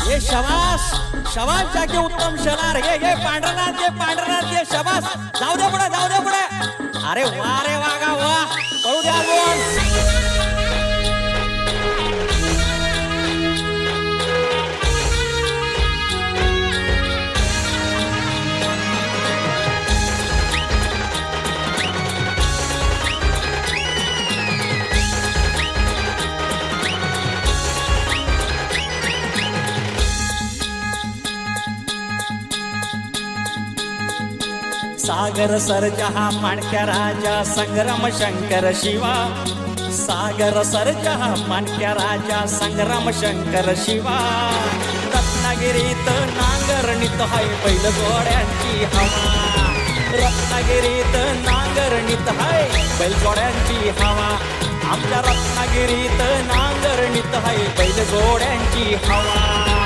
ये शबास शबास जाके उत्तम शनार ये पांढरनाथ ये शबास जाऊ दे पुढे अरे वा गा वा पळू द्या अजून सागर सरजहा माणक्या राजा संग्राम शंकर शिवा सागर सरजहा माणक्या राजा संग्राम शंकर शिवा रत्नागिरीत नांगरणीत हाय बैल जोड्यांची हवा रत्नागिरीत नांगरणीत हाय बैल जोड्यांची हवा आमच्या रत्नागिरीत नांगरणीत हाय बैल जोड्यांची हवा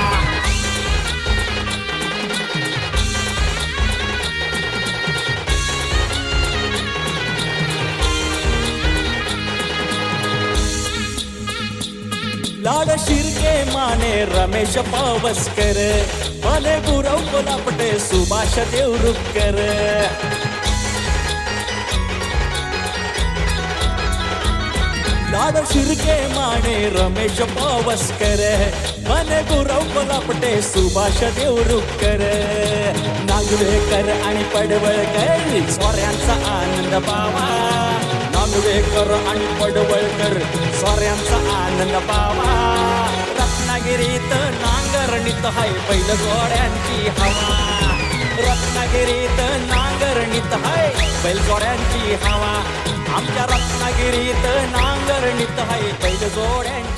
लाड शिर्के माने रमेश पावसकर मने गुरव कोल्हापटे सुभाष देवरुखकर लाड शिर्के माने रमेश पावसकर मने गुरव कोल्हापटे सुभाष देवरुखकर नागवेकर आणि पडवळकर सोऱ्यांचा आनंद पावा नागवेकर आणि पडवळकर सोऱ्यांचा आनंद पावा रत्नागिरीत नांगरणीत हाय बैल जोड्यांची हवा रत्नागिरीत नांगरणीत हाय बैल जोड्यांची हवा आमच्या रत्नागिरीत नांगरणीत हाय बैल जोड्यांची